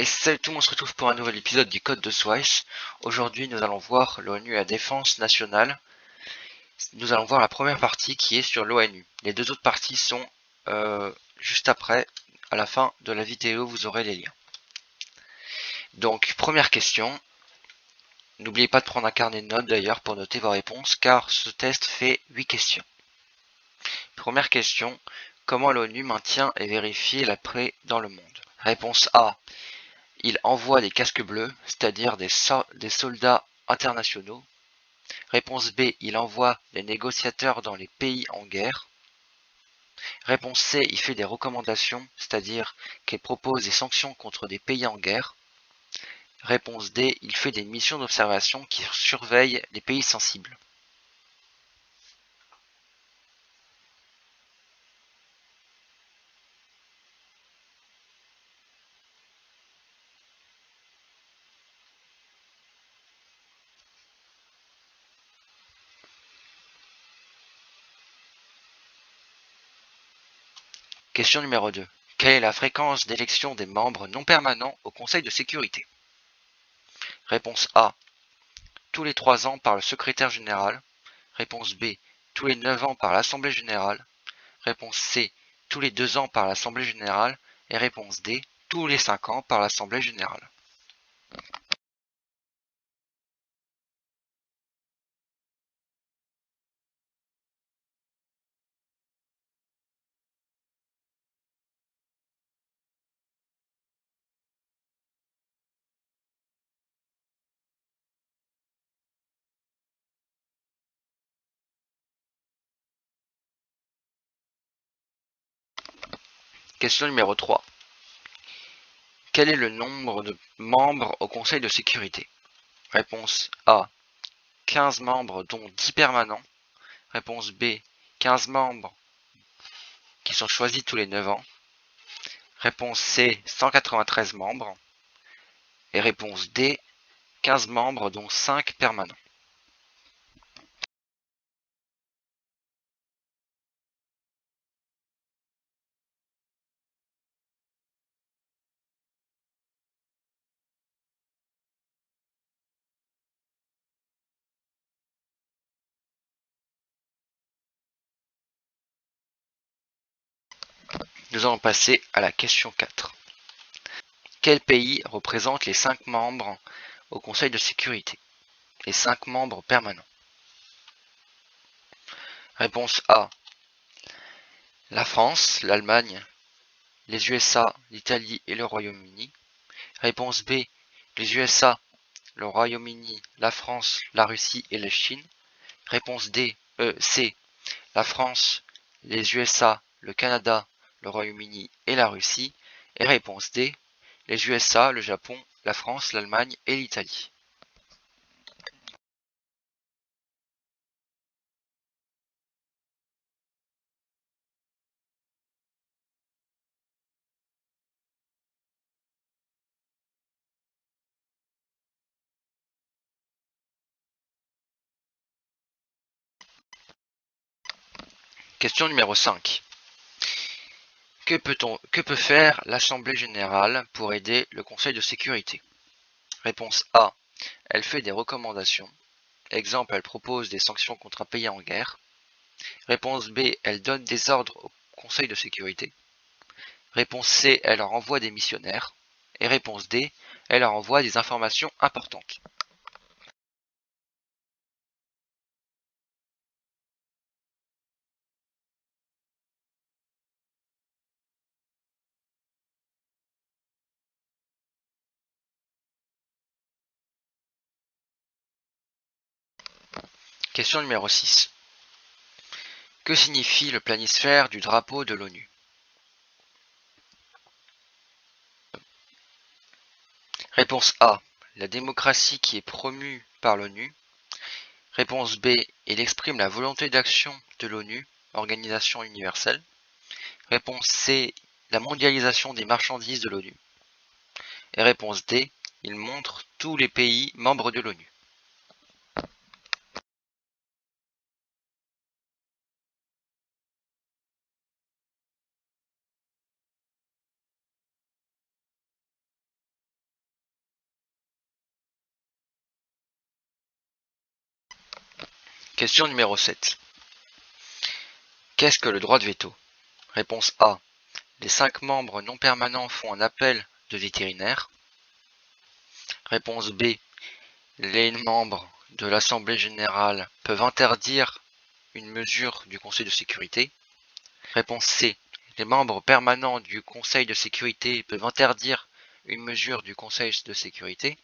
Et salut tout le monde, on se retrouve pour un nouvel épisode du Code de Swice. Aujourd'hui, nous allons voir l'ONU et la défense nationale. Nous allons voir la première partie qui est sur l'ONU. Les deux autres parties sont juste après. À la fin de la vidéo, vous aurez les liens. Donc, première question. N'oubliez pas de prendre un carnet de notes d'ailleurs pour noter vos réponses, car ce test fait 8 questions. Première question. Comment l'ONU maintient et vérifie la paix dans le monde? Réponse A. Il envoie des casques bleus, c'est-à-dire des soldats internationaux. Réponse B. Il envoie des négociateurs dans les pays en guerre. Réponse C. Il fait des recommandations, c'est-à-dire qu'il propose des sanctions contre des pays en guerre. Réponse D. Il fait des missions d'observation qui surveillent les pays sensibles. Question numéro 2. Quelle est la fréquence d'élection des membres non permanents au Conseil de sécurité? Réponse A. Tous les 3 ans par le secrétaire général. Réponse B. Tous les 9 ans par l'Assemblée générale. Réponse C. Tous les 2 ans par l'Assemblée générale. Et réponse D. Tous les 5 ans par l'Assemblée générale. Question numéro 3. Quel est le nombre de membres au Conseil de sécurité? Réponse A. 15 membres dont 10 permanents. Réponse B. 15 membres qui sont choisis tous les 9 ans. Réponse C. 193 membres. Et réponse D. 15 membres dont 5 permanents. Nous allons passer à la question 4. Quel pays représente les 5 membres au Conseil de sécurité? Les 5 membres permanents. Réponse A. La France, l'Allemagne, les USA, l'Italie et le Royaume-Uni. Réponse B. Les USA, le Royaume-Uni, la France, la Russie et la Chine. Réponse C. La France, les USA, le Canada, le Royaume-Uni et la Russie. Et réponse D. Les USA, le Japon, la France, l'Allemagne et l'Italie. Question numéro 5. Que peut faire l'Assemblée générale pour aider le Conseil de sécurité? Réponse A. Elle fait des recommandations. Exemple, elle propose des sanctions contre un pays en guerre. Réponse B. Elle donne des ordres au Conseil de sécurité. Réponse C. Elle leur envoie des missionnaires. Et réponse D. Elle leur envoie des informations importantes. Question numéro 6. Que signifie le planisphère du drapeau de l'ONU? Réponse A. La démocratie qui est promue par l'ONU. Réponse B. Il exprime la volonté d'action de l'ONU, organisation universelle. Réponse C. La mondialisation des marchandises de l'ONU. Et réponse D. Il montre tous les pays membres de l'ONU. Question numéro 7. Qu'est-ce que le droit de veto? Réponse A. Les 5 membres non permanents font un appel de vétérinaire. Réponse B. Les membres de l'Assemblée générale peuvent interdire une mesure du Conseil de sécurité. Réponse C. Les membres permanents du Conseil de sécurité peuvent interdire une mesure du Conseil de sécurité.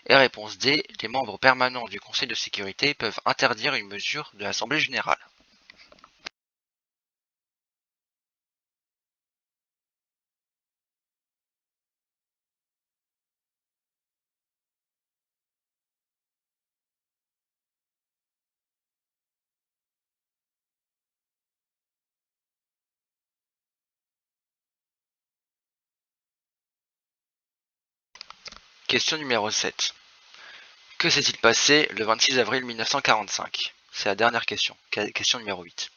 Et réponse D. Les membres permanents du Conseil de sécurité peuvent interdire une mesure de l'Assemblée générale. Question numéro 7. Que s'est-il passé le 26 avril 1945? C'est la dernière question. Question numéro 8.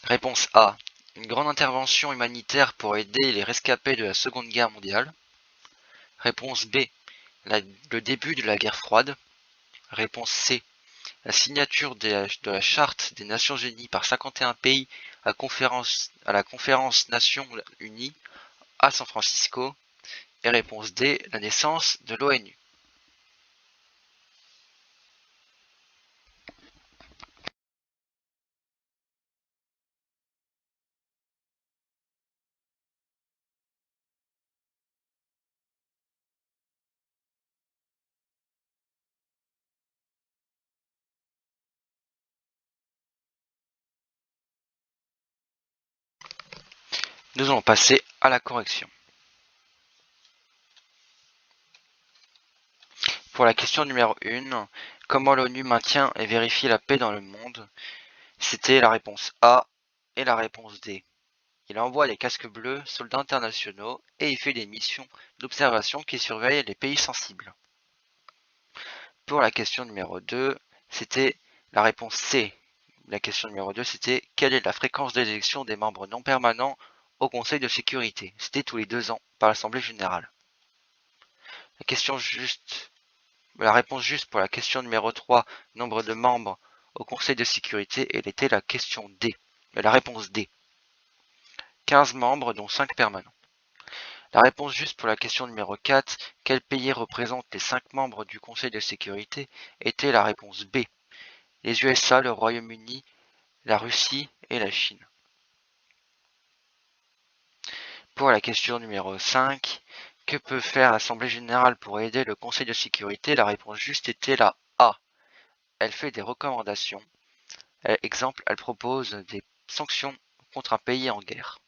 Réponse A. Une grande intervention humanitaire pour aider les rescapés de la Seconde Guerre mondiale. Réponse B. Le début de la guerre froide. Réponse C. La signature de la Charte des Nations Unies par 51 pays à la conférence Nations Unies à San Francisco. Et réponse D. La naissance de l'ONU. Nous allons passer à la correction. Pour la question numéro 1, comment l'ONU maintient et vérifie la paix dans le monde? C'était la réponse A et la réponse D. Il envoie des casques bleus, soldats internationaux, et il fait des missions d'observation qui surveillent les pays sensibles. Pour la question numéro 2, c'était la réponse C. La question numéro 2, c'était quelle est la fréquence d'élection des membres non permanents au Conseil de sécurité? C'était tous les 2 ans par l'Assemblée générale. La réponse juste pour la question numéro 3, nombre de membres au Conseil de sécurité, elle était la question D. La réponse D. 15 membres dont 5 permanents. La réponse juste pour la question numéro 4, quel pays représente les 5 membres du Conseil de sécurité, était la réponse B. Les USA, le Royaume-Uni, la Russie et la Chine. Pour la question numéro 5, que peut faire l'Assemblée générale pour aider le Conseil de sécurité? La réponse juste était la A. Elle fait des recommandations. Exemple, elle propose des sanctions contre un pays en guerre.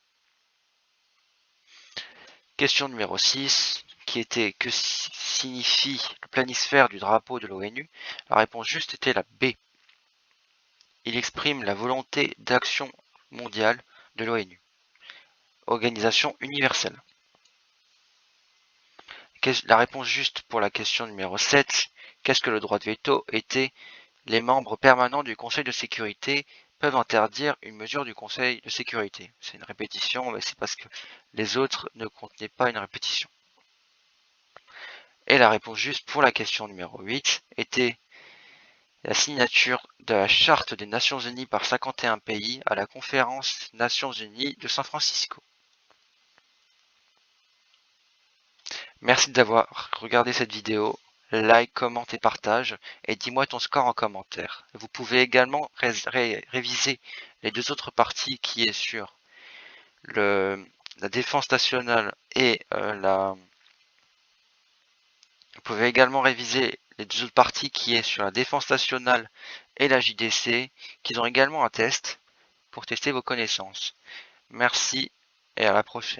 Question numéro 6, qui était que signifie le planisphère du drapeau de l'ONU? La réponse juste était la B. Il exprime la volonté d'action mondiale de l'ONU, organisation universelle. La réponse juste pour la question numéro 7, qu'est-ce que le droit de veto? Était les membres permanents du Conseil de sécurité peuvent interdire une mesure du Conseil de sécurité. C'est une répétition, mais c'est parce que les autres ne contenaient pas une répétition. Et la réponse juste pour la question numéro 8 était la signature de la Charte des Nations Unies par 51 pays à la conférence Nations Unies de San Francisco. Merci d'avoir regardé cette vidéo. Like, commente et partage, et dis-moi ton score en commentaire. Vous pouvez également réviser les 2 autres parties qui est sur la défense nationale et Vous pouvez également réviser les 2 autres parties qui est sur la défense nationale et la JDC, qui ont également un test pour tester vos connaissances. Merci et à la prochaine.